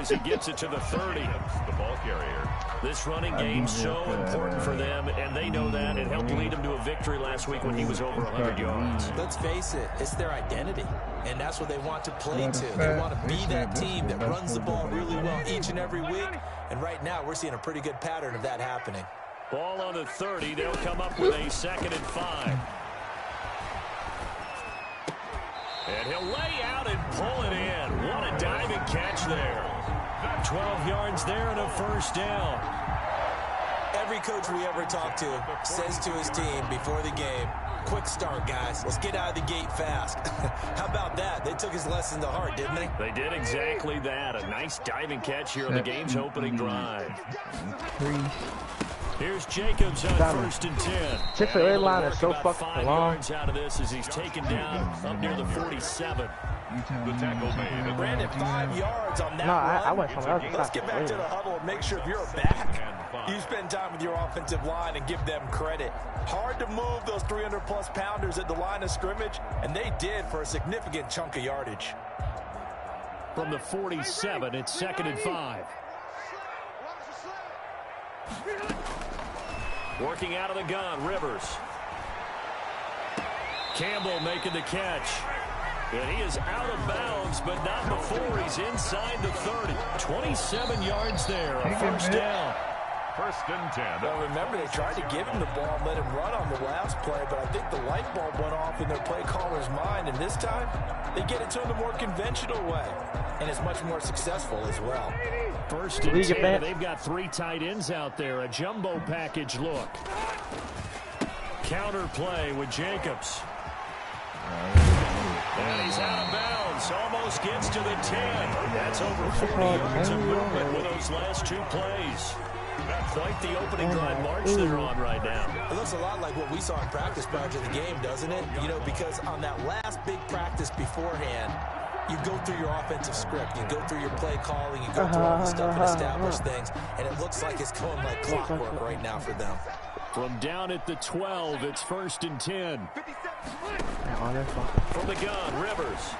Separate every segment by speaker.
Speaker 1: as he gets it to the 30.
Speaker 2: The ball carrier.
Speaker 1: This running game's so important for them, and they know that. It helped lead him to a victory last week when he was over 100 yards.
Speaker 3: Let's face it, it's their identity, and that's what they want to play to. They want to be that team that runs the ball really well each and every week, and right now we're seeing a pretty good pattern of that happening.
Speaker 1: Ball on the 30. They'll come up with a 2nd and 5. And he'll lay out and pull it in. What a diving catch there. 12 yards there and a 1st down.
Speaker 3: Every coach we ever talk to says to his team before the game, quick start, guys. Let's get out of the gate fast. How about that? They took his lesson to heart, didn't they?
Speaker 1: They did exactly that. A nice diving catch here on the game's opening drive. Here's Jacobs on 1st and 10.
Speaker 4: Chick-fil-A line is so fucking
Speaker 1: 5
Speaker 4: long.
Speaker 1: yards out of this as he's taken down up near the 47.
Speaker 2: The tackle made.
Speaker 3: Brandon, 5 yards on that
Speaker 4: No,
Speaker 3: run.
Speaker 4: I went somewhere else.
Speaker 3: Let's get back to the huddle and make sure if you're a back, you spend time with your offensive line and give them credit. Hard to move those 300-plus pounders at the line of scrimmage, and they did for a significant chunk of yardage.
Speaker 1: From the 47, it's 2nd and 5. Working out of the gun, Rivers. Campbell making the catch. And he is out of bounds, but not before he's inside the 30. 27 yards there, a 1st down.
Speaker 2: 1st and 10.
Speaker 3: Well, remember, they tried to give him the ball and let him run on the last play, but I think the light bulb went off in their play caller's mind, and this time, they get it to him the more conventional way, and it's much more successful as well.
Speaker 1: 1st and 10, they've got 3 tight ends out there, a jumbo package look. Counter play with Jacobs. And he's out of bounds, almost gets to the 10. That's over 40 yards of movement with those last 2 plays. Quite the opening drive march they're on right now.
Speaker 3: It looks a lot like what we saw in practice prior to the game, doesn't it? You know, because on that last big practice beforehand, you go through your offensive script, you go through your play calling, you go through all the stuff and establish things, and it looks like it's going like clockwork right now for them.
Speaker 1: From down at the 12, it's 1st and 10. From the gun, Rivers.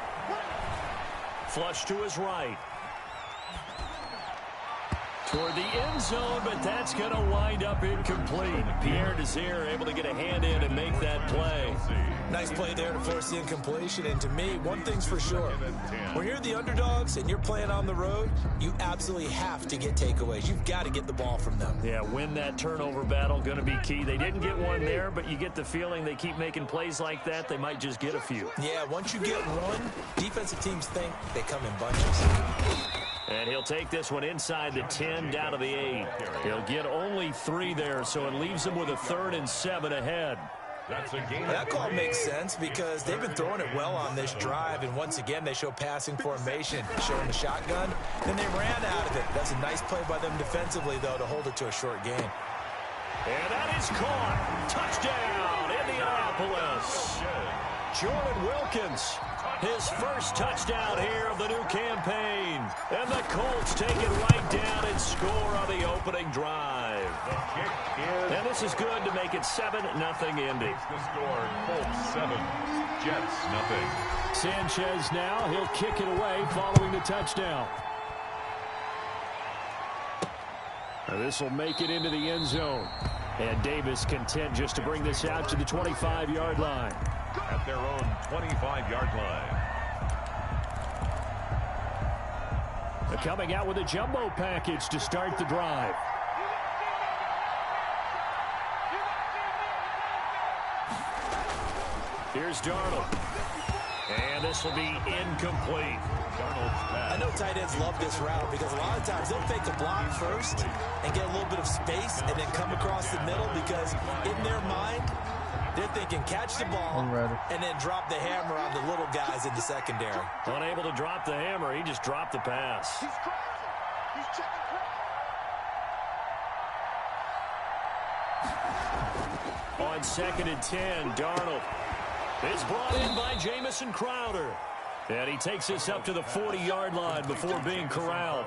Speaker 1: Flush to his right. Toward the end zone, but that's going to wind up incomplete. Pierre Desir able to get a hand in and make that play.
Speaker 3: Nice play there to force the incompletion, and to me, one thing's for sure. When you're the underdogs and you're playing on the road, you absolutely have to get takeaways. You've got to get the ball from them.
Speaker 1: Yeah, win that turnover battle, going to be key. They didn't get one there, but you get the feeling they keep making plays like that, they might just get a few.
Speaker 3: Yeah, once you get one, defensive teams think they come in bunches.
Speaker 1: And he'll take this one inside the 10, down to the 8. He'll get only 3 there, so it leaves him with a 3rd and 7 ahead.
Speaker 3: That call makes sense because they've been throwing it well on this drive, and once again they show passing formation, showing the shotgun. Then they ran out of it. That's a nice play by them defensively, though, to hold it to a short game.
Speaker 1: And that is caught. Touchdown, Indianapolis. Jordan Wilkins, his first touchdown here of the new campaign. And the Colts take it right down and score on the opening drive. And this is good to make it 7-0 Indy.
Speaker 2: The score, Colts 7, Jets 0.
Speaker 1: Sanchez now, he'll kick it away following the touchdown. Now this will make it into the end zone. And Davis content just to bring this out to the 25-yard line.
Speaker 2: At their own 25-yard line.
Speaker 1: They're coming out with a jumbo package to start the drive. Here's Darnold. And this will be incomplete.
Speaker 3: I know tight ends love this route because a lot of times they'll fake a block first and get a little bit of space and then come across the middle because in their mind, they're thinking catch the ball and then drop the hammer on the little guys in the secondary.
Speaker 1: Unable to drop the hammer, he just dropped the pass. On 2nd and 10, Darnold is brought in by Jamison Crowder. And he takes us up to the 40-yard line before being corralled.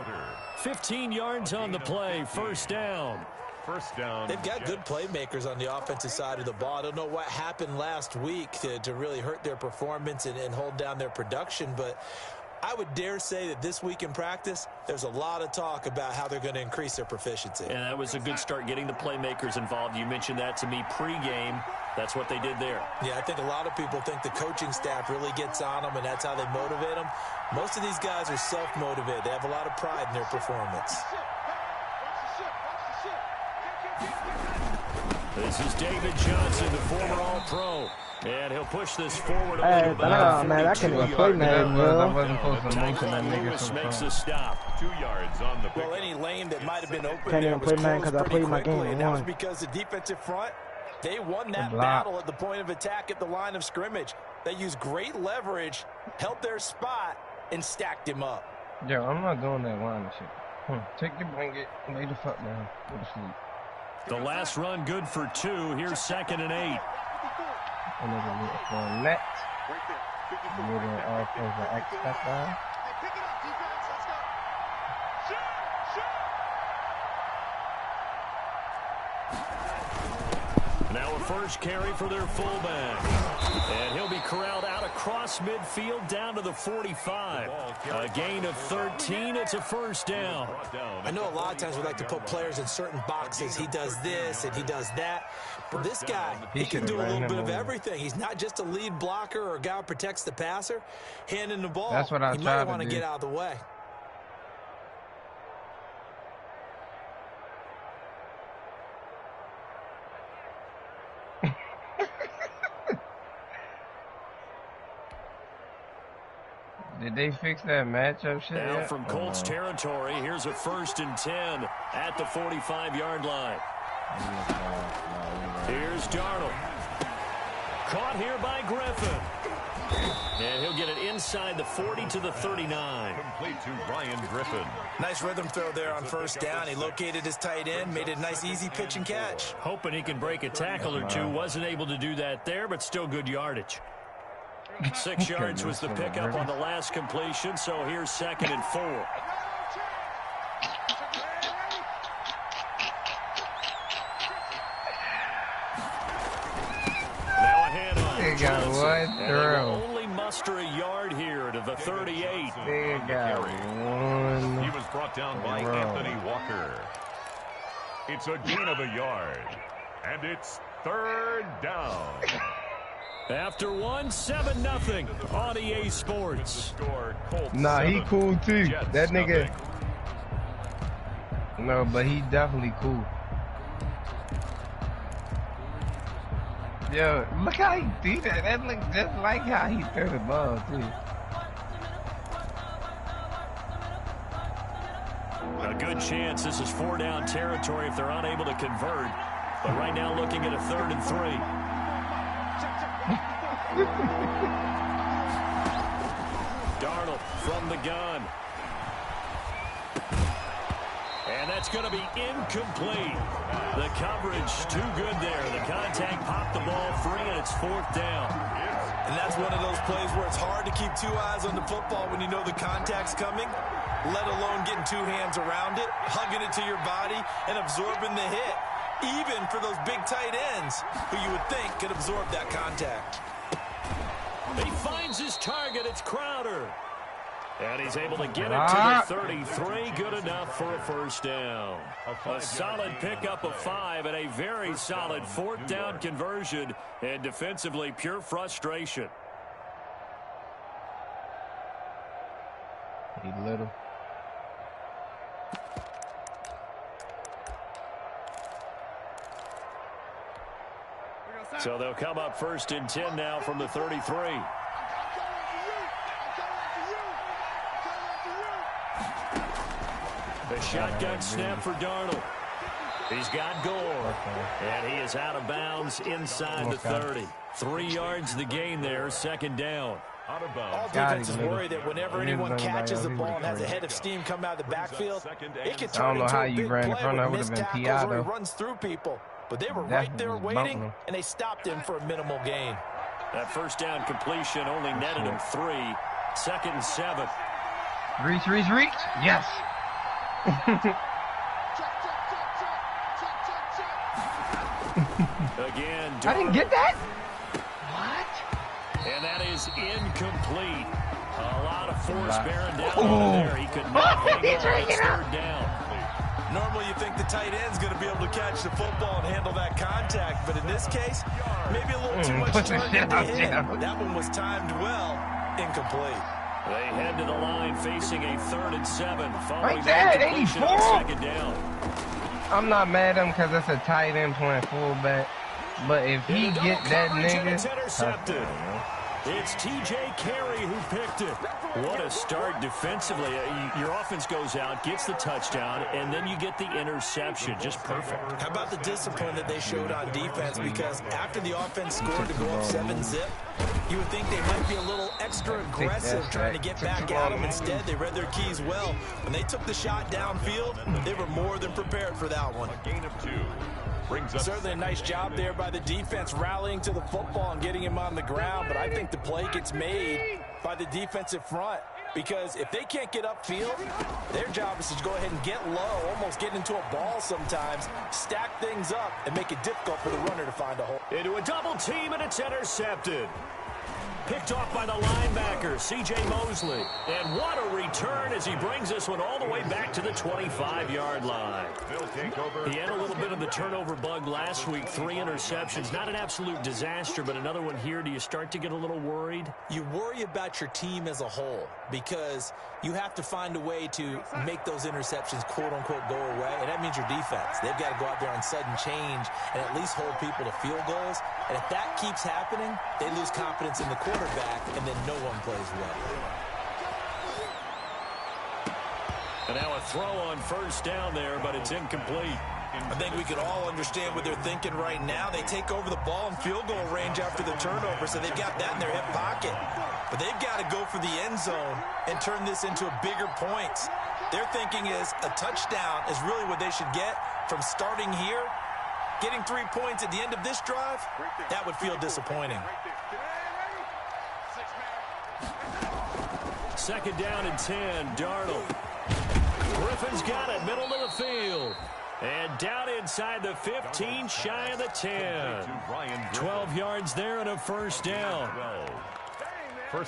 Speaker 1: 15 yards on the play, 1st down.
Speaker 2: First down.
Speaker 3: They've got good playmakers on the offensive side of the ball. I don't know what happened last week to really hurt their performance and hold down their production, but I would dare say that this week in practice, there's a lot of talk about how they're going to increase their proficiency.
Speaker 1: And that was a good start, getting the playmakers involved. You mentioned that to me pregame. That's what they did there.
Speaker 3: Yeah, I think a lot of people think the coaching staff really gets on them, and that's how they motivate them. Most of these guys are self-motivated. They have a lot of pride in their performance.
Speaker 1: This is David Johnson, the former All-Pro. And he'll push this forward.
Speaker 4: Hey, man, I can't even play man, bro.
Speaker 5: I wasn't supposed to motion that nigga
Speaker 1: Lewis
Speaker 5: so
Speaker 1: makes
Speaker 5: far.
Speaker 1: a stop.
Speaker 2: 2 yards on the pick.
Speaker 3: Well, any lane that might have been open
Speaker 4: Can't
Speaker 3: there
Speaker 4: even
Speaker 3: was
Speaker 4: play man
Speaker 3: closed
Speaker 4: 'cause I
Speaker 3: pretty
Speaker 4: played my game
Speaker 3: quickly,
Speaker 4: and
Speaker 3: and that was
Speaker 4: won.
Speaker 3: because the defensive front, they won that
Speaker 5: block.
Speaker 3: battle at the point of attack at the line of scrimmage. They used great leverage, held their spot, and stacked him up.
Speaker 5: Yo, I'm not doing that line and shit. Take your blanket, lay the fuck down, go to sleep.
Speaker 1: The last run good for 2. Here's 2nd and 8.
Speaker 5: Another little for a net. Little offensive X factor.
Speaker 1: Now a first carry for their fullback. And he'll be corralled out across midfield down to the 45. A gain of 13. It's a first down.
Speaker 3: I know a lot of times we like to put players in certain boxes. He does this and he does that. But this guy, he can do a little bit of everything. He's not just a lead blocker or a guy who protects the passer. Handing the ball,
Speaker 5: That's what I
Speaker 3: he
Speaker 5: try
Speaker 3: might
Speaker 5: to
Speaker 3: want to
Speaker 5: do.
Speaker 3: get out of the way.
Speaker 5: Did they fix that matchup shit
Speaker 1: Now
Speaker 5: yet?
Speaker 1: from Colts territory, here's a 1st and 10 at the 45-yard line. Here's Darnold. Caught here by Griffin. And he'll get it inside the 40 to the 39.
Speaker 2: Complete to Ryan Griffin.
Speaker 3: Nice rhythm throw there on first down. He located his tight end, made it a nice, easy pitch and catch.
Speaker 1: Hoping he can break a tackle or two. Wasn't able to do that there, but still good yardage. 6 yards was the pickup on the last completion, so here's 2nd and 4. Now a handoff.
Speaker 5: They got
Speaker 1: Johnson.
Speaker 5: one
Speaker 1: And they will
Speaker 5: throw.
Speaker 1: only muster a yard here to the 38.
Speaker 5: They got one.
Speaker 2: He was brought down by
Speaker 5: throw.
Speaker 2: Anthony Walker. It's a gain of a yard. And it's 3rd down.
Speaker 1: After 7-0 on EA Sports.
Speaker 2: Score, Colts
Speaker 5: Nah, he
Speaker 2: 7,
Speaker 5: cool too.
Speaker 2: Jets
Speaker 5: That nigga.
Speaker 2: nothing.
Speaker 5: No, but he definitely cool. Yo, look how he do that. That looks just like how he threw the ball too.
Speaker 1: A good chance this is 4-down territory if they're unable to convert. But right now looking at a 3rd and 3. Darnold from the gun. And that's going to be incomplete. The coverage too good there. The contact popped the ball free, and it's 4th down.
Speaker 3: And that's one of those plays where it's hard to keep 2 eyes on the football when you know the contact's coming, let alone getting 2 hands around it, hugging it to your body, and absorbing the hit, even for those big tight ends who you would think could absorb that contact.
Speaker 1: He finds his target. It's Crowder. And he's able to get it to the 33. Good enough for a first down. A solid pickup of 5 and a very solid 4th down conversion. And defensively, pure frustration.
Speaker 5: He little.
Speaker 1: So they'll come up 1st and 10 now from the 33. The shotgun snap for Darnold. He's got Gore. And he is out of bounds inside the 30. 3 yards the gain there, 2nd down.
Speaker 2: Out of
Speaker 3: All
Speaker 2: bounds.
Speaker 3: defenses worry that whenever anyone catches the ball and has a head of steam come out of the backfield, it could turn into a big play with missed tackles or he runs through people. But they were right there waiting, and they stopped him for a minimal gain.
Speaker 1: That first down completion only netted him 3. 2nd and 7.
Speaker 5: Reach, reach, reach. Yes.
Speaker 1: Again,
Speaker 5: I didn't get that.
Speaker 1: and that is incomplete. A lot of force bearing down on there. He could not hang on. It's third down.
Speaker 3: Normally you think the tight end's going to be able to catch the football and handle that contact, but in this case, maybe a little too much target to hit. That one was timed well, incomplete.
Speaker 1: They head to the line facing a 3rd and 7. Following
Speaker 5: that,
Speaker 1: the completion on 2nd down.
Speaker 5: I'm not mad at him because that's a tight end playing fullback. But if he get that nigga,
Speaker 1: it's intercepted. It's TJ Carey who picked it. What a start defensively. Your offense goes out, gets the touchdown, and then you get the interception. Just perfect.
Speaker 3: How about the discipline that they showed on defense? Because after the offense scored to go up 7-zip, you would think they might be a little extra aggressive trying to get back at them. Instead, they read their keys well. When they took the shot downfield, they were more than prepared for that one.
Speaker 2: A gain of 2.
Speaker 3: Certainly a nice job there by the defense rallying to the football and getting him on the ground, but I think the play gets made by the defensive front because if they can't get upfield, their job is to go ahead and get low, almost get into a ball sometimes, stack things up, and make it difficult for the runner to find a hole.
Speaker 1: Into a double team, and it's intercepted. Picked off by the linebacker, C.J. Mosley. And what a return as he brings this one all the way back to the 25-yard line. He had a little bit of the turnover bug last week, 3 interceptions. Not an absolute disaster, but another one here. Do you start to get a little worried?
Speaker 3: You worry about your team as a whole because you have to find a way to make those interceptions, quote-unquote, go away, and that means your defense. They've got to go out there on sudden change and at least hold people to field goals. And if that keeps happening, they lose confidence in the quarterback, and then no one plays well.
Speaker 1: And now a throw on 1st down there, but it's incomplete.
Speaker 3: I think we could all understand what they're thinking right now. They take over the ball in field goal range after the turnover, so they've got that in their hip pocket. But they've got to go for the end zone and turn this into a bigger points. Their thinking is a touchdown is really what they should get from starting here. Getting 3 points at the end of this drive, that would feel disappointing.
Speaker 1: 2nd down and 10, Darnold. Griffin's got it, middle of the field. And down inside the 15, shy of the 10. 12 yards there and a 1st down.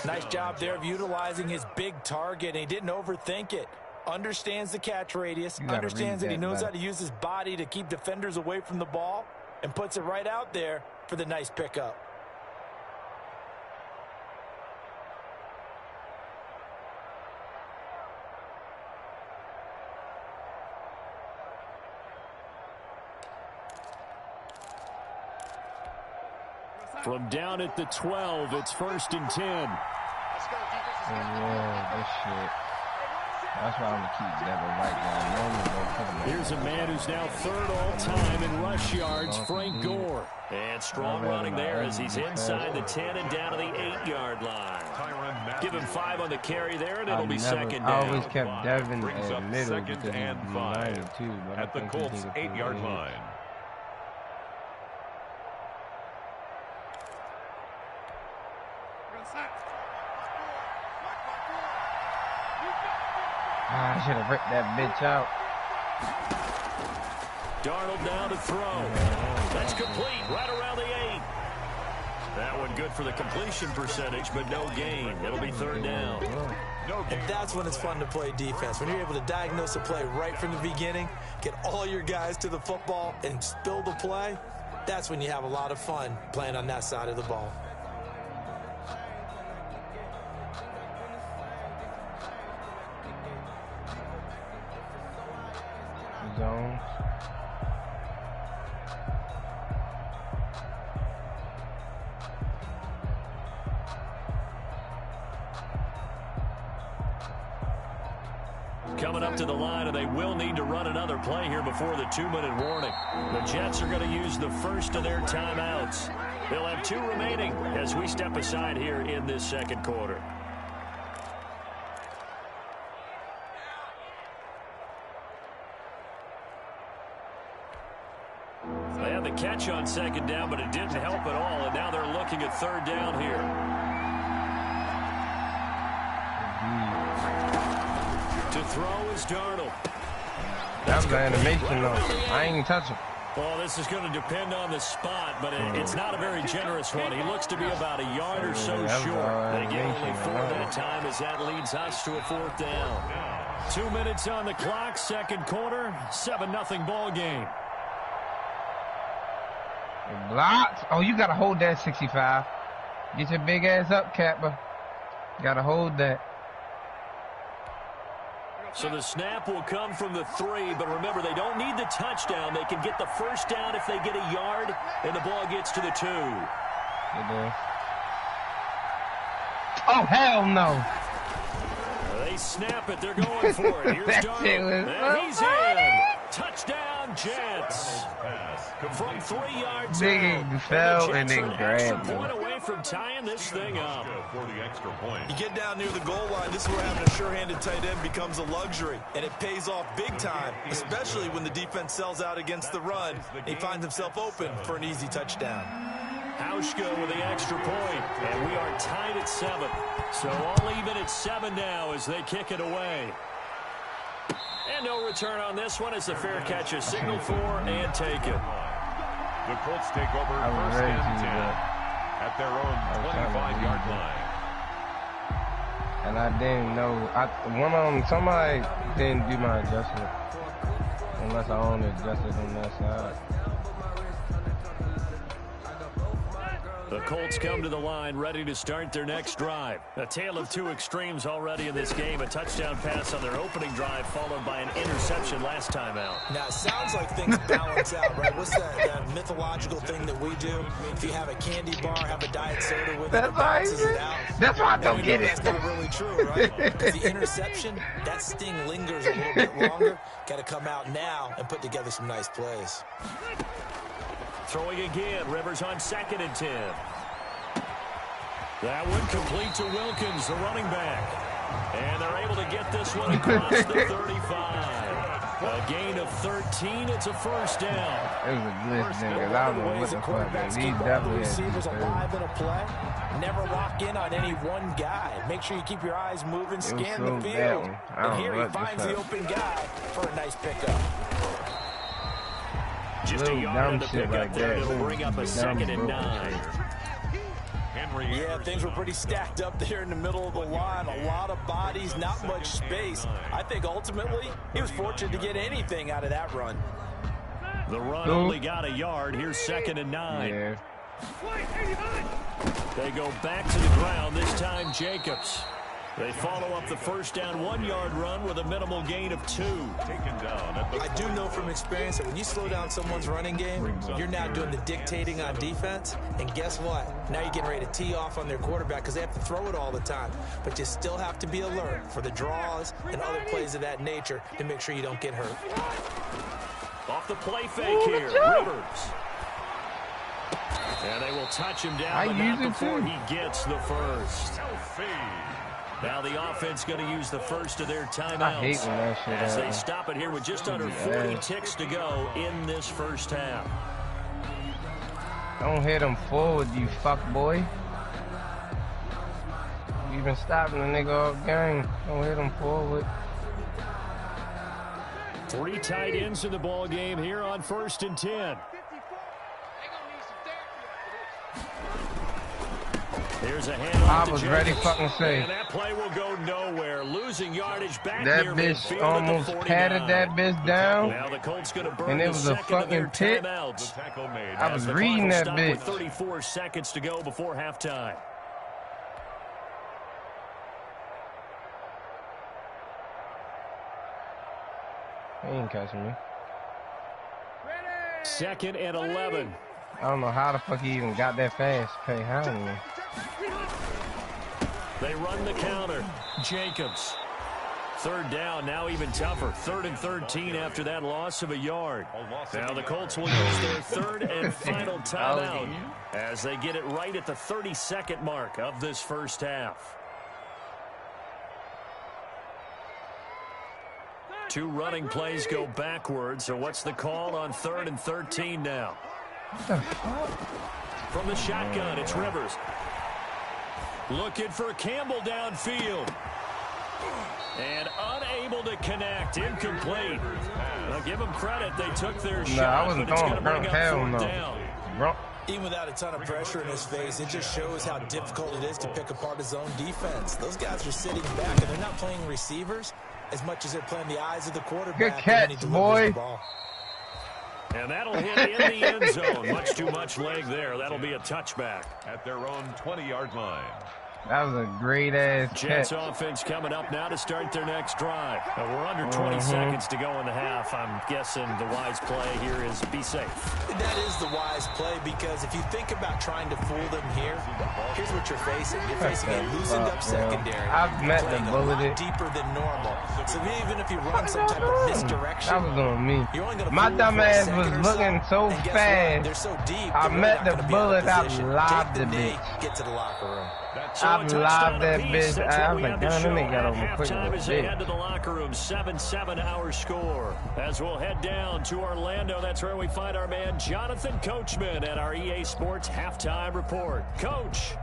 Speaker 3: Nice job there of utilizing his big target, and he didn't overthink it. Understands the catch radius, understands that he knows how to use his body to keep defenders away from the ball, and puts it right out there for the nice pickup.
Speaker 1: From down at the 12, it's 1st and 10.
Speaker 5: Yeah, this shit. That's why I'm going to keep that right now.
Speaker 1: Here's a man who's now 3rd all-time in rush yards, Frank Gore. And strong running there as he's inside the 10 and down to the 8-yard line. Give him 5 on the carry there, and it'll be 2nd down.
Speaker 5: I always kept Devin at middle
Speaker 2: 2nd and 5
Speaker 5: too, but
Speaker 2: at the Colts' 8-yard line.
Speaker 5: I should have ripped that bitch out.
Speaker 1: Darnold down to throw. That's complete, right around the 8. That one good for the completion percentage, but no gain. It'll be 3rd down.
Speaker 3: And that's when it's fun to play defense. When you're able to diagnose a play right from the beginning, get all your guys to the football, and spill the play, that's when you have a lot of fun playing on that side of the ball.
Speaker 5: Zone.
Speaker 1: Coming up to the line, and they will need to run another play here before the 2-minute warning. The Jets are going to use the first of their timeouts. They'll have 2 remaining as we step aside here in this 2nd quarter. They had the catch on 2nd down, but it didn't help at all, and now they're looking at 3rd down here. To throw is Darnold.
Speaker 5: That was an animation, though. I ain't touch him.
Speaker 1: Well, this is going to depend on the spot, but it's not a very generous one. He looks to be about a yard or so short. They get only 4 that time as that leads us to a 4th down. 2 minutes on the clock, second quarter, 7-0 ball game.
Speaker 5: Blocked. Oh, you got to hold that 65. Get your big ass up, Kappa. Got to hold that.
Speaker 1: So the snap will come from the 3, but remember, they don't need the touchdown. They can get the first down if they get a yard, and the ball gets to the 2.
Speaker 5: Oh, hell no.
Speaker 1: They snap it. They're going for it. Here's Darnold. And he's in. Touchdown, Jets. From 3 yards out.
Speaker 5: Fell and then
Speaker 1: an extra point away from tying this thing up.
Speaker 2: For the extra point.
Speaker 3: You get down near the goal line, this is where having a sure-handed tight end becomes a luxury, and it pays off big time, especially when the defense sells out against the run. He finds himself open for an easy touchdown.
Speaker 1: Hauschka with the extra point, and we are tied at 7. So all even at 7 now as they kick it away. And no return on this one as the fair catch is signaled for and taken.
Speaker 2: The Colts take over first and 10 at their own 25-yard line.
Speaker 5: And I didn't know. Somebody didn't do my adjustment. Unless I only adjusted on that side.
Speaker 1: The Colts come to the line ready to start their next drive. A tale of 2 extremes already in this game. A touchdown pass on their opening drive followed by an interception last time out.
Speaker 3: Now, it sounds like things balance out, right? What's that mythological thing that we do? If you have a candy bar, have a diet soda with it, it balances it out.
Speaker 5: That's why I don't get it.
Speaker 3: That's not really true, right? Because the interception, that sting lingers a little bit longer. Got to come out now and put together some nice plays.
Speaker 1: Throwing again, Rivers on 2nd and 10. That one complete to Wilkins, the running back. And they're able to get this one across the 35. A gain of 13, it's a first down.
Speaker 5: It was a glitch, nigga. I don't know what the fuck. He definitely
Speaker 3: receivers alive in a play. Never lock in on any one guy. Make sure you keep your eyes moving, scan the field. And here he finds the open guy for a nice pickup.
Speaker 1: Just a yard in the pickup there. It'll bring up a 2nd and 9.
Speaker 3: Yeah, things were pretty stacked up there in the middle of the line. A lot of bodies, not much space. I think ultimately he was fortunate to get anything out of that run.
Speaker 1: The run only got a yard. Here's 2nd and 9.
Speaker 5: Yeah.
Speaker 1: They go back to the ground, this time Jacobs. They follow up the first down 1-yard run with a minimal gain of 2.
Speaker 2: Taken down at the
Speaker 3: I do know from experience that when you slow down someone's running game, you're now doing the dictating on defense. And guess what? Now you're getting ready to tee off on their quarterback because they have to throw it all the time. But you still have to be alert for the draws and other plays of that nature to make sure you don't get hurt.
Speaker 1: Off the play fake here, Rivers. And they will touch him down, but not before he gets the first. Now the offense going to use the first of their timeouts
Speaker 5: I hate when that shit
Speaker 1: as they stop it here with just under 40 ticks to go in this first half.
Speaker 5: Don't hit him forward, you fuck boy. You've been stopping the nigga all game. Don't hit him forward.
Speaker 1: 3 tight ends in the ball game here on 1st and 10. Here's a handoff.
Speaker 5: I was ready fucking say.
Speaker 1: And that play will go nowhere. Losing yardage back
Speaker 5: that
Speaker 1: near
Speaker 5: bitch
Speaker 1: midfield
Speaker 5: almost
Speaker 1: at the 49.
Speaker 5: patted that bitch down.
Speaker 1: Now the Colts going to burn
Speaker 5: And it was a fucking pick. I was reading that bitch.
Speaker 1: 34 seconds to go before halftime.
Speaker 5: He ain't catching me.
Speaker 1: 2nd and 11.
Speaker 5: I don't know how the fuck he even got that fast. Pay how me.
Speaker 1: They run the counter. Jacobs. 3rd down, now even tougher. 3rd and 13 after that loss of a yard. Now the Colts will use their 3rd and final timeout as they get it right at the 32nd mark of this first half. 2 running plays go backwards, so what's the call on 3rd and 13 now?
Speaker 5: What the fuck?
Speaker 1: From the shotgun, it's Rivers. Looking for Campbell downfield. And unable unable to connect. Incomplete. Now give them credit. They took their shot.
Speaker 5: I wasn't throwing a
Speaker 1: bring up
Speaker 5: hell
Speaker 1: fourth
Speaker 5: no.
Speaker 1: down.
Speaker 5: Bro.
Speaker 3: Even without a ton of pressure in his face, it just shows how difficult it is to pick apart his own defense. Those guys are sitting back, and they're not playing receivers as much as they're playing the eyes of the quarterback.
Speaker 5: Good catch, boy.
Speaker 1: And that'll hit in the end zone. Much too much leg there. That'll be a touchback.
Speaker 2: At their own 20-yard line.
Speaker 5: That was a great-ass catch.
Speaker 1: Jets offense coming up now to start their next drive. We're under 20 seconds to go in the half. I'm guessing the wise play here is be safe.
Speaker 3: That is the wise play, because if you think about trying to fool them here, here's what you're facing. You're facing a loosened up secondary.
Speaker 5: I've met the bullet
Speaker 3: deeper than normal. So even if you run some type of misdirection,
Speaker 5: that was on me.
Speaker 3: You're only gonna
Speaker 5: My dumb ass was looking so fast.
Speaker 3: They're so deep.
Speaker 5: I met the bullet. I lobbed the bitch.
Speaker 3: Get to the locker room.
Speaker 5: I lobbed that bitch. I was like, damn, that nigga got over quick
Speaker 1: Halftime
Speaker 5: as
Speaker 1: as they head to the locker room. 7-7 our score. As we'll head down to Orlando, that's where we find our man Jonathan Coachman at our EA Sports Halftime Report. Coach.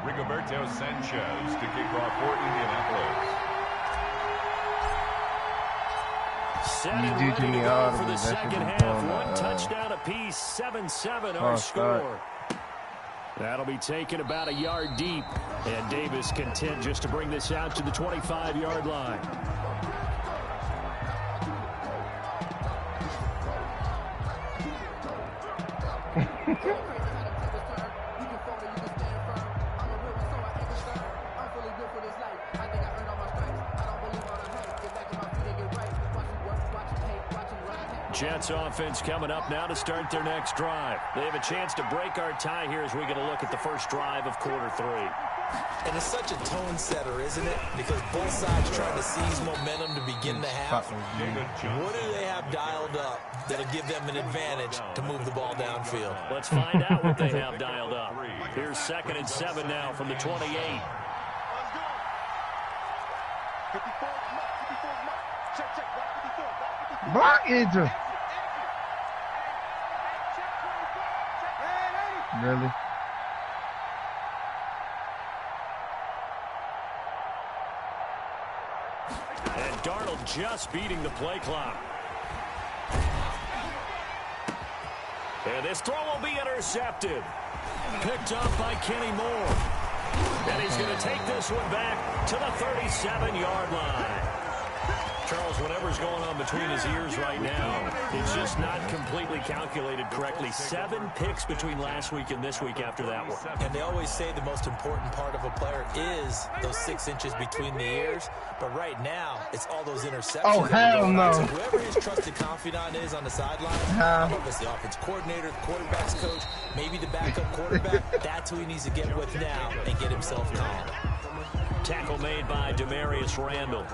Speaker 2: Rigoberto Sanchez to kick off for Indianapolis.
Speaker 1: Set and ready to go for the second half. One touchdown apiece. 7-7 our score. That'll be taken about a yard deep. And Davis content just to bring this out to the 25-yard line. Jets offense coming up now to start their next drive. They have a chance to break our tie here as we get a look at the first drive of quarter three.
Speaker 3: And it's such a tone setter, isn't it? Because both sides trying to seize momentum to begin the half. What do they have dialed up that'll give them an advantage to move the ball downfield?
Speaker 1: Let's find out what they have dialed up. Here's 2nd and 7 now from the 28.
Speaker 5: Block it. Really?
Speaker 1: And Darnold just beating the play clock. And this throw will be intercepted. Picked up by Kenny Moore. And he's going to take this one back to the 37-yard line. Charles, whatever's going on between his ears right now, it's just not completely calculated correctly. 7 picks between last week and this week after that one.
Speaker 3: And they always say the most important part of a player is those 6 inches between the ears. But right now, it's all those interceptions.
Speaker 5: Oh, hell no.
Speaker 3: So whoever his trusted confidant is on the sideline, I don't know if it's the offense coordinator, the quarterback's coach, maybe the backup quarterback, that's who he needs to get with now and get himself calm.
Speaker 1: Tackle made by Demarius Randall.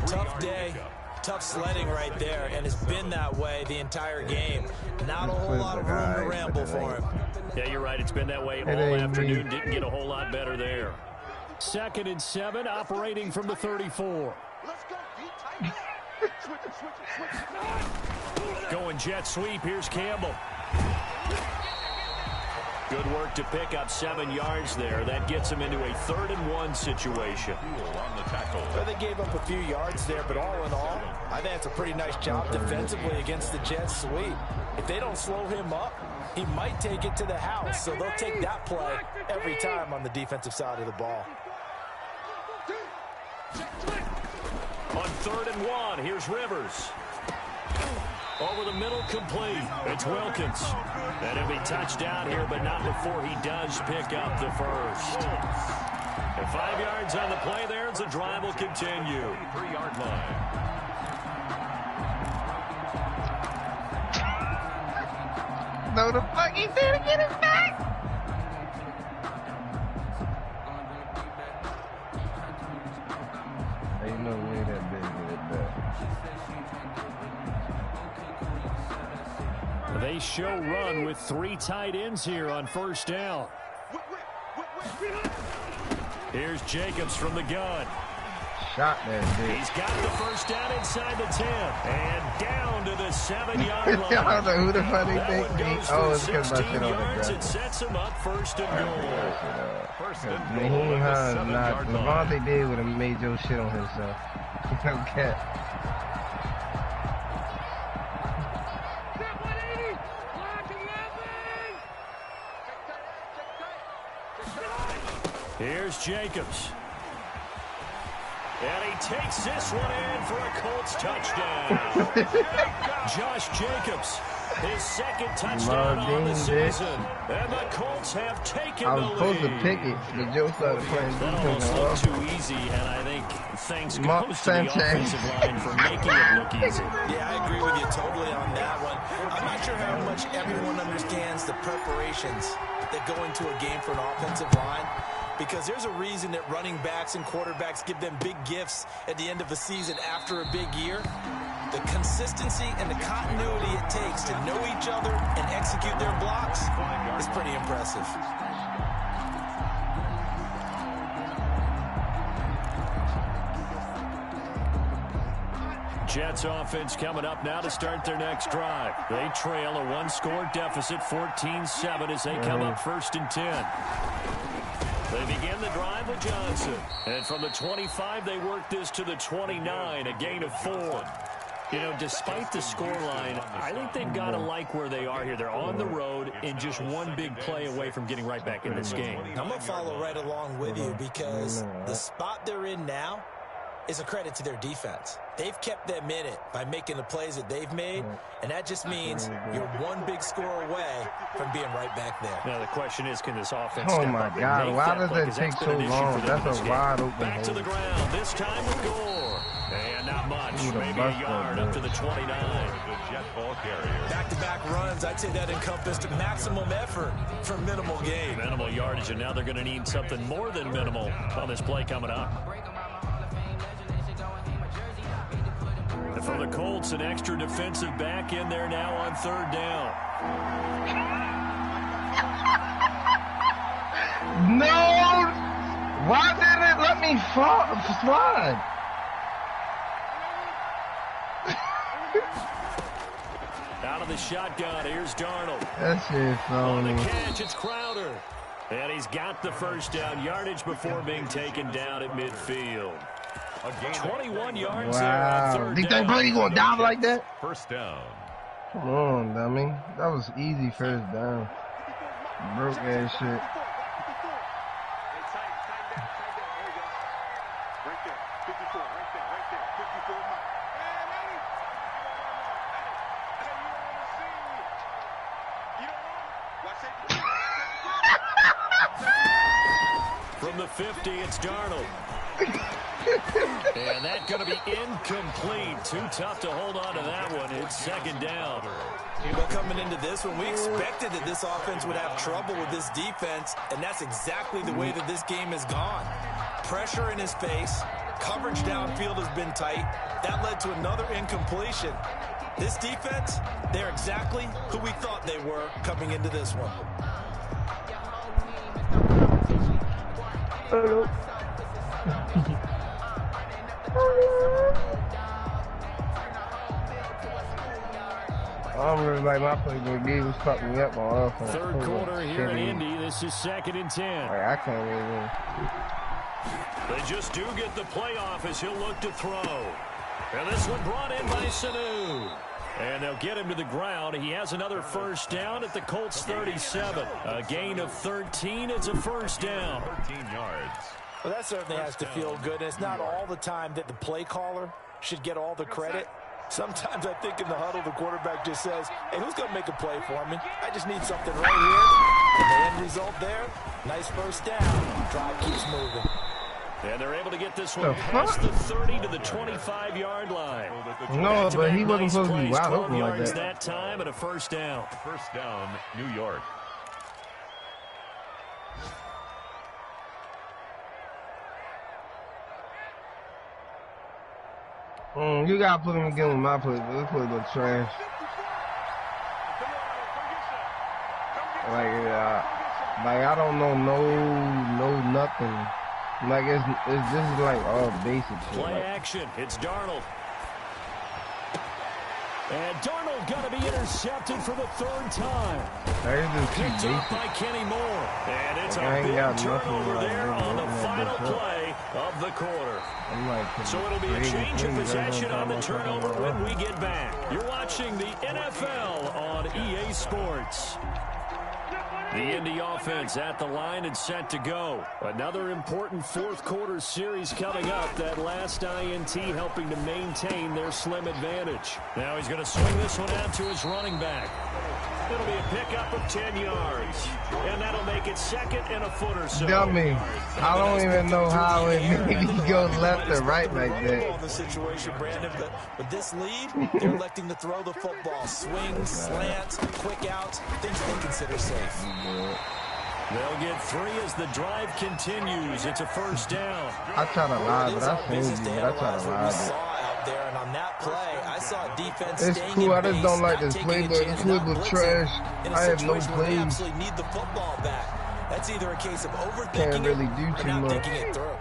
Speaker 3: Tough day, tough sledding right there, and it's been that way the entire game. Not a whole lot of room to ramble for him.
Speaker 1: Yeah, you're right. It's been that way all afternoon. Didn't get a whole lot better there. 2nd and 7, operating from the 34. Going jet sweep. Here's Campbell. Good work to pick up 7 yards there. That gets him into a 3rd and 1 situation.
Speaker 2: On the tackle.
Speaker 3: Well, they gave up a few yards there, but all in all, I think that's a pretty nice job defensively against the Jets sweep. If they don't slow him up, he might take it to the house. So they'll take that play every time on the defensive side of the ball.
Speaker 1: On 3rd and 1, here's Rivers. Over the middle, complete. It's Wilkins. And he'll be touchdown here, but not before he does pick up the first. And 5 yards on the play there as the drive will continue.
Speaker 2: 3-yard line.
Speaker 5: No, the fuck he did to get his back. Ain't no way that bitch get it back.
Speaker 1: They show run with 3 tight ends here on 1st down. Here's Jacobs from the gun.
Speaker 5: shot that bitch.
Speaker 1: He's got the first down inside the 10 and down to the 7-yard line.
Speaker 5: I don't know who the fuck they
Speaker 1: That
Speaker 5: think.
Speaker 1: one goes
Speaker 5: Oh,
Speaker 1: for
Speaker 5: it's because my
Speaker 1: 16
Speaker 5: shit on the
Speaker 1: yards. It
Speaker 5: ground.
Speaker 1: sets him up first and goal.
Speaker 2: First and
Speaker 5: Naheem
Speaker 2: goal at the
Speaker 5: Hines, not
Speaker 2: 7-yard line.
Speaker 5: Levante David would have made your shit on himself. No cap.
Speaker 1: Here's Jacobs. And he takes this one in for a Colts touchdown. Josh Jacobs, his second touchdown on the season. And the Colts have taken the lead.
Speaker 5: I was supposed to pick it, but Joe started playing
Speaker 1: That almost looked too easy, and I think thanks goes to the offensive line for making it look easy.
Speaker 3: Yeah, I agree with you totally on that one. I'm not sure how much everyone understands the preparations that go into a game for an offensive line, because there's a reason that running backs and quarterbacks give them big gifts at the end of the season after a big year. The consistency and the continuity it takes to know each other and execute their blocks is pretty impressive.
Speaker 1: Jets offense coming up now to start their next drive. They trail a one-score deficit, 14-7, as they come up 1st and 10. They begin the drive with Johnson. And from the 25, they work this to the 29, a gain of 4. You know, despite the scoreline, I think they've got to like where they are here. They're on the road and just one big play away from getting right back in this game.
Speaker 3: I'm going to follow right along with you, because the spot they're in now is a credit to their defense. They've kept them in it by making the plays that they've made, and that just means you're one big score away from being right back there.
Speaker 1: Now the question is, can this offense
Speaker 5: Oh
Speaker 1: step
Speaker 5: my
Speaker 1: up
Speaker 5: God,
Speaker 1: and make
Speaker 5: why
Speaker 1: that
Speaker 5: does
Speaker 1: play?
Speaker 5: that
Speaker 1: 'Cause
Speaker 5: take
Speaker 1: that's
Speaker 5: so
Speaker 1: been an issue
Speaker 5: long?
Speaker 1: for them in
Speaker 5: That's
Speaker 1: this
Speaker 5: a
Speaker 1: game.
Speaker 5: wide open
Speaker 1: Back to the
Speaker 5: hole.
Speaker 1: ground, this time with Gore. And not much,
Speaker 5: Ooh, the
Speaker 1: maybe
Speaker 5: bust
Speaker 1: a yard
Speaker 5: up,
Speaker 1: up to the 29.
Speaker 2: The jet ball carrier.
Speaker 3: Back-to-back runs, I'd say that encompassed maximum effort for minimal gain.
Speaker 1: Minimal yardage, and now they're going to need something more than minimal on this play coming up. And from the Colts, an extra defensive back in there now on 3rd down.
Speaker 5: No! Why didn't it let me slide?
Speaker 1: Out of the shotgun, here's Darnold.
Speaker 5: That shit
Speaker 1: On the
Speaker 5: phony.
Speaker 1: catch, it's Crowder. And he's got the first down yardage before being taken down at midfield. 21 yards there on
Speaker 5: Wow.
Speaker 1: 3rd
Speaker 5: Think that
Speaker 1: down.
Speaker 5: Brady gonna dive like that?
Speaker 2: First down.
Speaker 5: Come on, dummy. That was easy first down. Broke ass shit.
Speaker 1: From the 50, it's Darnold. And that's going to be incomplete. Too tough to hold on to that one. It's 2nd down.
Speaker 3: But coming into this one, we expected that this offense would have trouble with this defense, and that's exactly the way that this game has gone. Pressure in his face. Coverage downfield has been tight. That led to another incompletion. This defense, they're exactly who we thought they were coming into this one.
Speaker 4: Hello.
Speaker 5: I don't really like my play, but Gabe was fucking me up on offense.
Speaker 1: 3rd quarter here in Indy. This is 2nd and 10.
Speaker 5: Like, I can't really win.
Speaker 1: They just do get the playoff as he'll look to throw. And this one brought in by Sanu. And they'll get him to the ground. He has another first down at the Colts 37. A gain of 13. It's a first down.
Speaker 2: 13 yards.
Speaker 3: Well, that certainly has to feel good. And it's not all the time that the play caller should get all the credit. Sometimes I think in the huddle, the quarterback just says, hey, who's going to make a play for me? I just need something right here. And the end result there, nice first down. Drive keeps moving.
Speaker 1: And they're able to get this one past the 30 to the 25-yard line.
Speaker 5: No, but he wasn't
Speaker 1: Nice
Speaker 5: supposed to be
Speaker 1: plays,
Speaker 5: wide
Speaker 1: 12
Speaker 5: open like
Speaker 1: yards
Speaker 5: that.
Speaker 1: that time and a first down.
Speaker 2: First down, New York.
Speaker 5: You gotta put him again with my play, but this play look trash. Like I don't know, no nothing. Like this is like all basic shit.
Speaker 1: Play
Speaker 5: Like,
Speaker 1: action. It's Darnold. And Darnold going to be intercepted for the third time. Picked up by Kenny Moore. And it's a big turnover there on the final play of the quarter. So it'll be a change of possession on the turnover when we get back. You're watching the NFL on EA Sports. The Indy offense at the line and set to go. Another important fourth quarter series coming up. That last INT helping to maintain their slim advantage. Now he's going to swing this one out to his running back. It'll be a pickup of 10 yards. And that'll make it second and a foot or so.
Speaker 5: Dummy. I don't even know how it made me go left or right like that.
Speaker 3: The situation, Brandon, but with this lead, they're electing to throw the football. Swings, slants, quick outs, things they consider safe.
Speaker 1: They'll get 3 as the drive continues. It's a first down.
Speaker 5: I try to lie, but I seen you, but I try to lie.
Speaker 3: There, and on that play, I saw a defense
Speaker 5: it's cool. I just don't like this playbook. This playbook trash. I have no plays.
Speaker 3: Absolutely need the football back. That's either a case of overthinking
Speaker 5: Can't really do too much.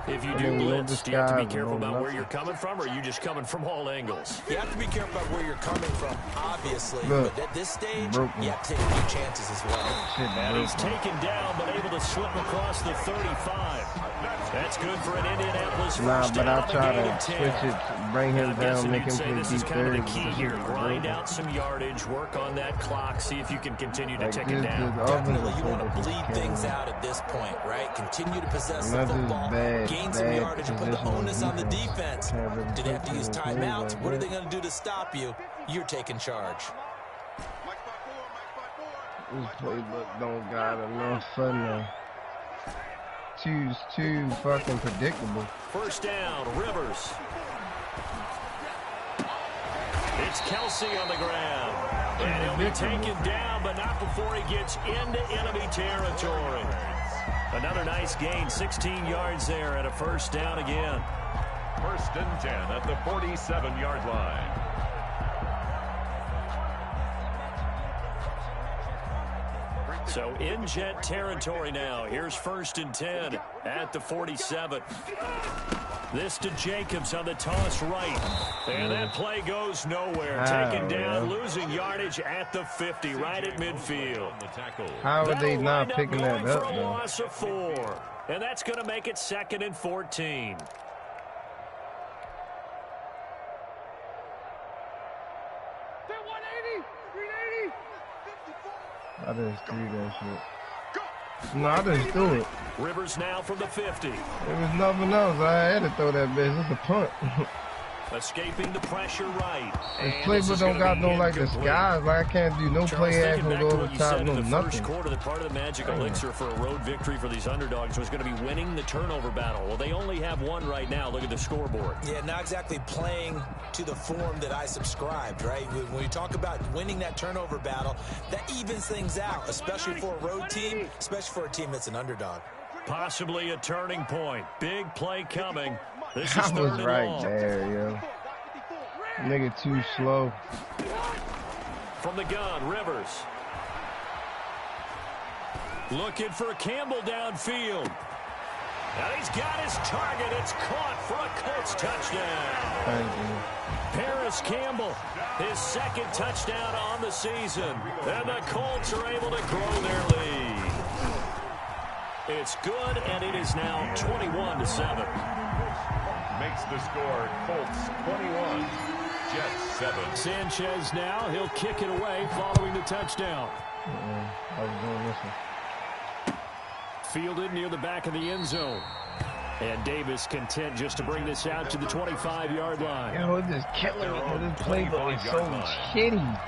Speaker 1: If you do blitz, do you have to be careful about where you're coming from, or are you just coming from all angles?
Speaker 3: You have to be careful about where you're coming from, obviously.
Speaker 5: Look,
Speaker 3: but at this stage, you have to take a few chances as well.
Speaker 1: And he's taken down, but able to slip across the 35. That's good for an Indianapolis first
Speaker 5: but
Speaker 1: down.
Speaker 5: I try to switch it, bring him down, make him play
Speaker 1: this is
Speaker 5: deep
Speaker 1: kind of
Speaker 5: third.
Speaker 1: the key here. Grind out some yardage, work on that clock, see if you can continue to tick it down.
Speaker 3: Definitely, you want to bleed things out at this point, right? Continue to possess the football, gain some yardage, and put the onus on the defense. Do they have to use timeouts? What are they going to do to stop you? You're taking charge.
Speaker 5: This playbook don't got enough fun now. Too fucking predictable.
Speaker 1: First down, Rivers. It's Kelsey on the ground. And he'll be taken down, but not before he gets into enemy territory. Another nice gain, 16 yards there, and a first down again.
Speaker 2: First and 10 at the 47-yard line.
Speaker 1: So in Jet territory now. Here's first and 10 at the 47. This to Jacobs on the toss right. And that play goes nowhere. Taken down, losing yardage at the 50, right at midfield.
Speaker 5: How are they not picking that up,
Speaker 1: for a
Speaker 5: though?
Speaker 1: loss of 4. And that's going to make it second and 14.
Speaker 5: I just threw that shit. No, I just threw it.
Speaker 1: Rivers now from the 50.
Speaker 5: There was nothing else. I had to throw that bitch. It's a punt.
Speaker 1: Escaping the pressure right.
Speaker 5: This playbook don't got no like the skies. Like I can't do no play action, go over top, no nothing.
Speaker 1: First quarter, that part of the magic elixir for a road victory for these underdogs was going to be winning the turnover battle. Well, they only have one right now. Look at the scoreboard.
Speaker 3: Yeah, not exactly playing to the form that I subscribed, right? When we talk about winning that turnover battle, that evens things out, especially for a road team, especially for a team that's an underdog.
Speaker 1: Possibly a turning point. Big play coming. This is
Speaker 5: I
Speaker 1: third
Speaker 5: was
Speaker 1: and
Speaker 5: right
Speaker 1: long.
Speaker 5: there, yo. Nigga too slow.
Speaker 1: From the gun, Rivers. Looking for Campbell downfield. Now he's got his target. It's caught for a Colts touchdown.
Speaker 5: Thank you.
Speaker 1: Paris Campbell, his second touchdown on the season. And the Colts are able to grow their lead. It's good, and it is now 21-7.
Speaker 2: Makes the score Colts 21, Jets 7.
Speaker 1: Sanchez now, he'll kick it away following the touchdown.
Speaker 5: I was doing this one.
Speaker 1: Fielded near the back of the end zone. And Davis content just to bring this out to the 25-yard line.
Speaker 5: Yo, it's just killing me. This playbook is so shitty.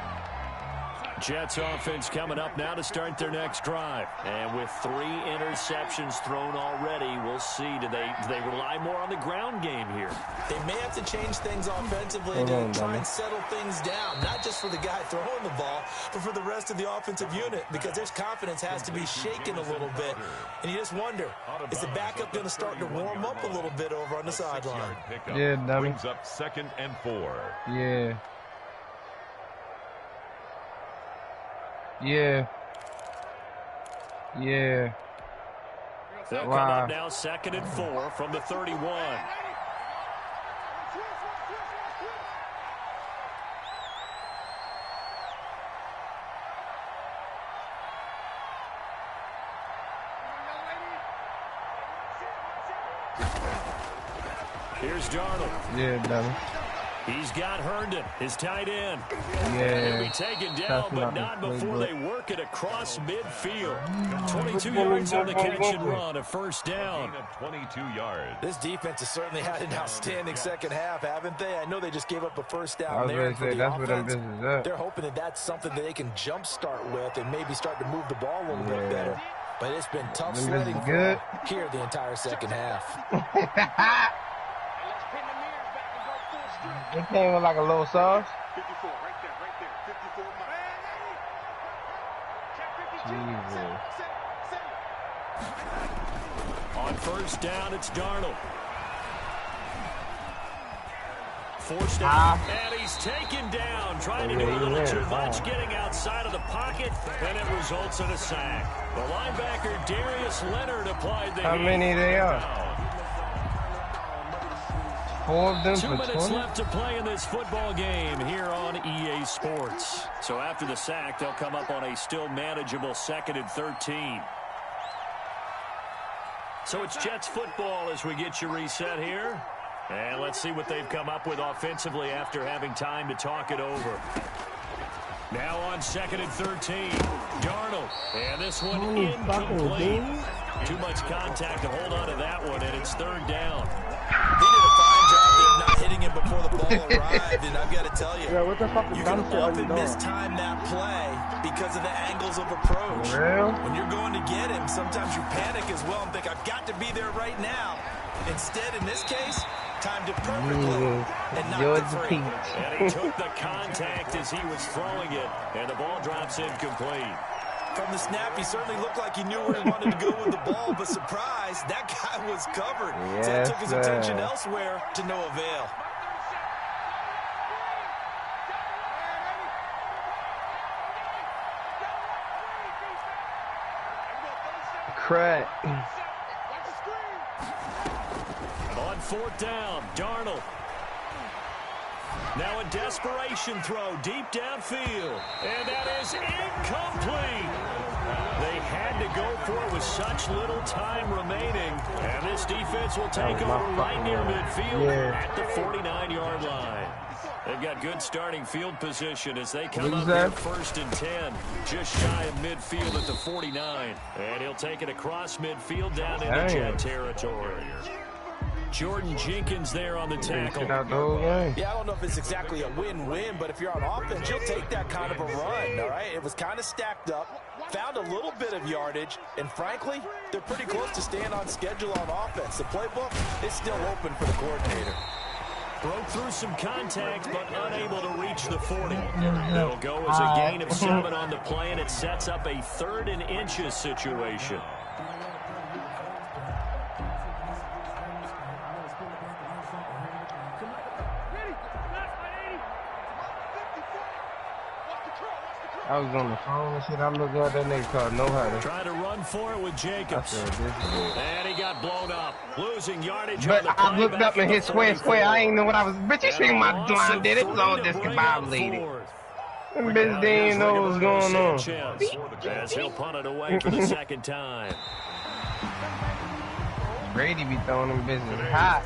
Speaker 1: Jets offense coming up now to start their next drive. And with 3 interceptions thrown already, we'll see. Do they rely more on the ground game here?
Speaker 3: They may have to change things offensively to try and settle things down. Not just for the guy throwing the ball, but for the rest of the offensive unit. Because their confidence has to be shaken a little bit. And you just wonder, is the backup going to start to warm up a little bit over on the sideline?
Speaker 5: Yeah, dummy.
Speaker 2: Brings up 2nd and 4.
Speaker 5: Yeah. Yeah. Yeah.
Speaker 1: They'll come up now 2nd and 4 from the 31. Here's Darnold.
Speaker 5: Yeah, dummy.
Speaker 1: He's got Herndon, his tight end.
Speaker 5: Yeah.
Speaker 1: He'll be taken down, but not before they work it across midfield. 22 yards on the catch and run, a first down.
Speaker 2: 22 yards.
Speaker 3: This defense has certainly had an outstanding second half, haven't they? I know they just gave up a first down
Speaker 5: I was
Speaker 3: there.
Speaker 5: going to say, that's what them business is at.
Speaker 3: They're hoping that that's something that they can jumpstart with and maybe start to move the ball a little bit better. But it's been tough sledding for them here the entire second half.
Speaker 5: It came with like a little sauce.
Speaker 6: 54, right there, 54
Speaker 5: Jesus.
Speaker 1: On first down, it's Darnold. Forced down, and he's taken down, trying to do a little too much, getting outside of the pocket, and it results in a sack. The linebacker, Darius Leonard, applied the
Speaker 5: How many they are? 4 of them
Speaker 1: 2
Speaker 5: for
Speaker 1: minutes
Speaker 5: 20?
Speaker 1: left to play in this football game here on EA Sports. So after the sack, they'll come up on a still manageable 2nd and 13. So it's Jets football as we get you reset here. And let's see what they've come up with offensively after having time to talk it over. Now on 2nd and 13, Darnold. And this one incomplete. Too much contact to hold on to that one, and it's 3rd down.
Speaker 3: He did a fine job of not hitting him before the ball arrived, and I've got to tell you,
Speaker 4: what the fuck
Speaker 3: you can often mistime that play because of the angles of approach. When you're going to get him, sometimes you panic as well and think, I've got to be there right now. Instead, in this case, timed it perfectly and not the
Speaker 1: And he took the contact as he was throwing it, and the ball drops incomplete.
Speaker 3: From the snap, he certainly looked like he knew where he wanted to go with the ball, but surprise, that guy was covered. So that took his attention elsewhere to no avail.
Speaker 5: Crack.
Speaker 1: On 4th down, Darnold. Now a desperation throw deep downfield, and that is incomplete. They had to go for it with such little time remaining, and this defense will take over right near midfield at the 49-yard line. They've got good starting field position as they come up here 1st and 10, just shy of midfield at the 49, and he'll take it across midfield down into Jet territory. Jordan Jenkins there on the tackle.
Speaker 3: Yeah, I don't know if it's exactly a win-win, but if you're on offense, you'll take that kind of a run, all right? It was kind of stacked up, found a little bit of yardage, and frankly, they're pretty close to staying on schedule on offense. The playbook is still open for the coordinator.
Speaker 1: Broke through some contact, but unable to reach the 40. It'll go as a gain of 7 on the play, and it sets up a 3rd and inches situation.
Speaker 5: I was on the phone and shit. I looked at that nigga called No Hitter.
Speaker 1: Trying to run for it with Jacobs. And he got blown up. Losing yardage.
Speaker 5: But I looked up and hit square. I ain't know what I was. Bitch, you see my blind did it. It was all discombobulated. Them bitch, they ain't know what was going on.
Speaker 1: As he'll punt it away for the 2nd time.
Speaker 5: Brady be throwing them bitches hot.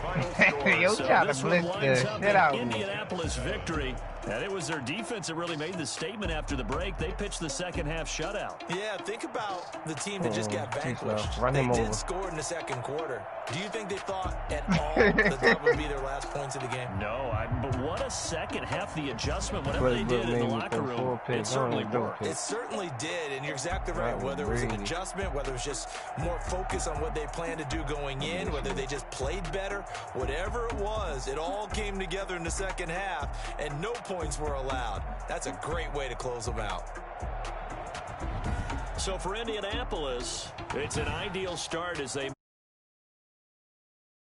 Speaker 5: Yo, try to blitz the shit out of me.
Speaker 1: Indianapolis victory. And it was their defense that really made the statement after the break. They pitched the second half shutout.
Speaker 3: Yeah, think about the team that just got vanquished.
Speaker 5: Run him
Speaker 3: they
Speaker 5: over.
Speaker 3: did score in the second quarter. Do you think they thought at all that that would be their last points of the game?
Speaker 1: No, but what a second half. The adjustment, whatever they did in the locker room, it certainly worked.
Speaker 3: It certainly did, and you're exactly right. Whether it was an adjustment, whether it was just more focus on what they planned to do going in, whether they just played better, whatever it was, it all came together in the second half, and no points were allowed. That's a great way to close them out.
Speaker 1: So for Indianapolis, it's an ideal start as they